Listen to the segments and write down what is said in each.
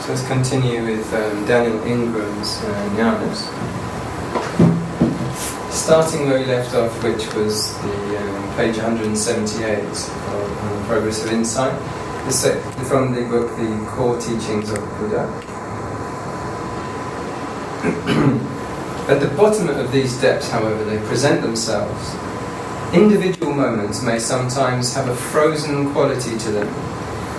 So let's continue with Daniel Ingram's jhanas. Starting where we left off, which was the page 178 on the Progress of Insight, from the book The Core Teachings of Buddha. At the bottom of these depths, however, they present themselves. Individual moments may sometimes have a frozen quality to them,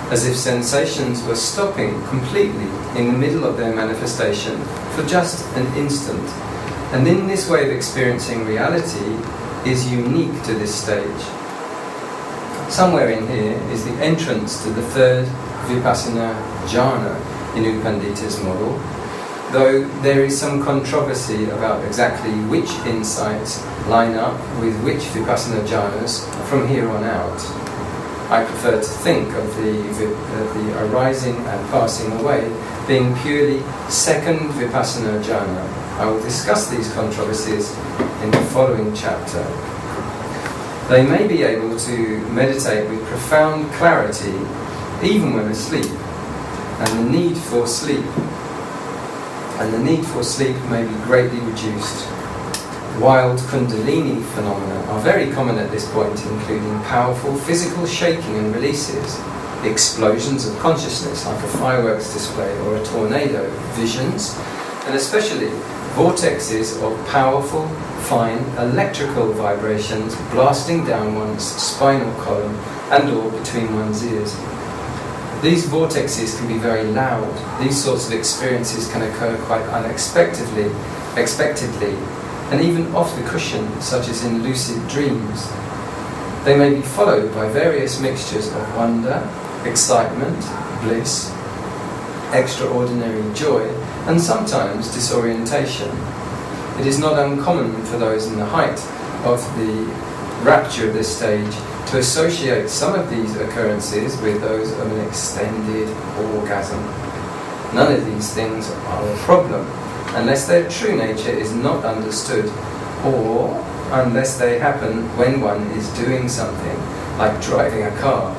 as if sensations were stopping completely in the middle of their manifestation for just an instant. And in this way of experiencing reality is unique to this stage. Somewhere in here is the entrance to the third Vipassana jhana in U Pandita's model, though there is some controversy about exactly which insights line up with which Vipassana jhanas from here on out. I prefer to think of the arising and passing away being purely second Vipassana jhana. I will discuss these controversies in the following chapter. They may be able to meditate with profound clarity even when asleep, and the need for sleep may be greatly reduced. Wild Kundalini phenomena are very common at this point, including powerful physical shaking and releases, explosions of consciousness like a fireworks display or a tornado, visions, and especially vortexes of powerful, fine electrical vibrations blasting down one's spinal column and or between one's ears. These vortexes can be very loud. These sorts of experiences can occur quite unexpectedly, and even off the cushion, such as in lucid dreams. They may be followed by various mixtures of wonder, excitement, bliss, extraordinary joy, and sometimes disorientation. It is not uncommon for those in the height of the rapture of this stage to associate some of these occurrences with those of an extended orgasm. None of these things are a problem, unless their true nature is not understood, or unless they happen when one is doing something, like driving a car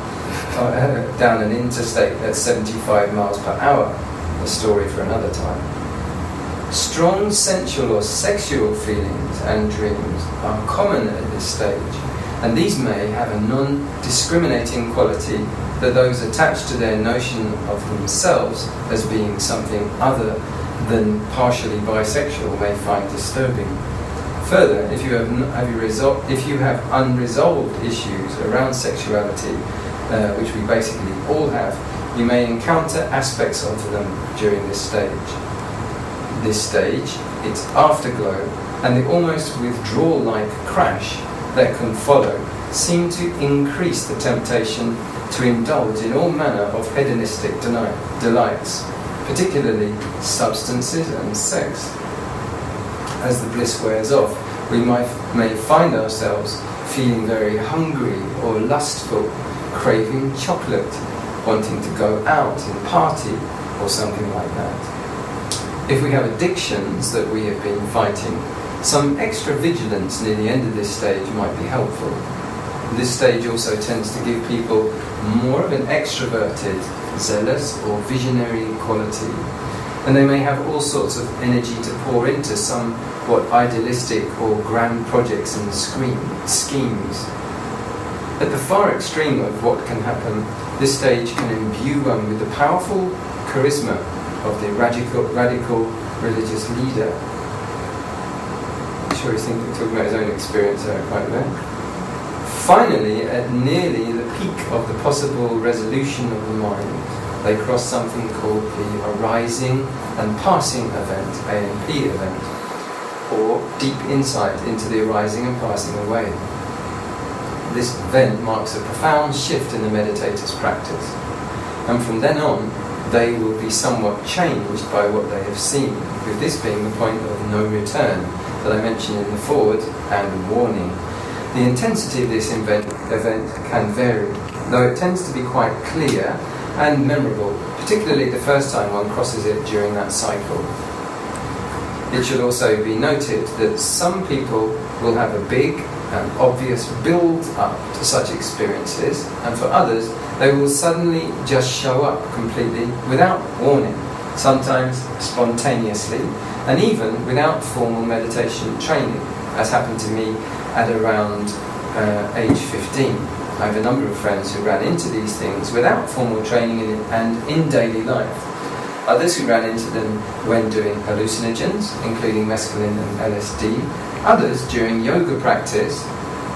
down an interstate at 75 miles per hour, a story for another time. Strong sensual or sexual feelings and dreams are common at this stage, and these may have a non-discriminating quality that those attached to their notion of themselves as being something other than partially bisexual may find disturbing. Further, if you have unresolved issues around sexuality, which we basically all have, you may encounter aspects of them during this stage. This stage, its afterglow, and the almost withdrawal-like crash that can follow seem to increase the temptation to indulge in all manner of hedonistic delights, particularly substances and sex. As the bliss wears off, we may find ourselves feeling very hungry or lustful, craving chocolate, wanting to go out and party, or something like that. If we have addictions that we have been fighting, some extra vigilance near the end of this stage might be helpful. This stage also tends to give people more of an extroverted, zealous or visionary quality, and they may have all sorts of energy to pour into somewhat idealistic or grand projects and schemes. At the far extreme of what can happen, this stage can imbue one with the powerful charisma of the radical religious leader. I'm sure he's talking about his own experience there quite a bit. Finally, at nearly the peak of the possible resolution of the mind, they cross something called the arising and passing event, AMP event, or deep insight into the arising and passing away. This event marks a profound shift in the meditator's practice, and from then on, they will be somewhat changed by what they have seen, with this being the point of no return that I mentioned in the foreword and warning. The intensity of this event can vary, though it tends to be quite clear and memorable, particularly the first time one crosses it during that cycle. It should also be noted that some people will have a big and obvious build-up to such experiences, and for others, they will suddenly just show up completely without warning, sometimes spontaneously, and even without formal meditation training, as happened to me at around age 15. I have a number of friends who ran into these things without formal training and in daily life. Others who ran into them when doing hallucinogens, including mescaline and LSD. Others during yoga practice.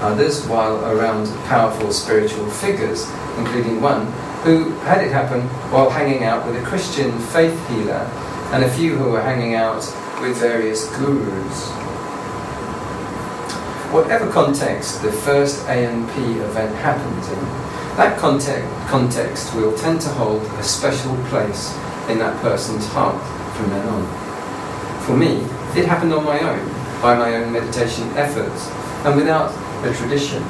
Others while around powerful spiritual figures, including one who had it happen while hanging out with a Christian faith healer, and a few who were hanging out with various gurus. Whatever context the first ANP event happens in, that context will tend to hold a special place in that person's heart from then on. For me, it happened on my own, by my own meditation efforts, and without a tradition.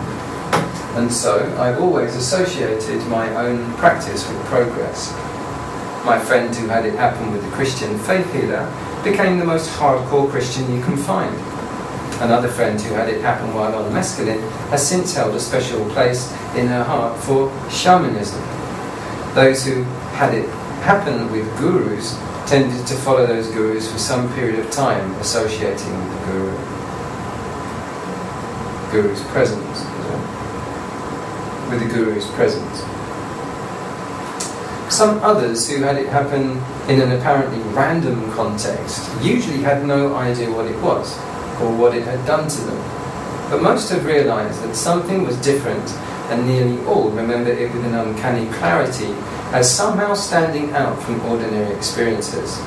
And so I've always associated my own practice with progress. My friend who had it happen with a Christian faith healer became the most hardcore Christian you can find. Another friend who had it happen while on mescaline has since held a special place in her heart for shamanism. Those who had it happen with gurus tended to follow those gurus for some period of time, associating with the guru's presence, with the guru's presence. Some others who had it happen in an apparently random context usually had no idea what it was, or what it had done to them. But most have realised that something was different, and nearly all remember it with an uncanny clarity as somehow standing out from ordinary experiences.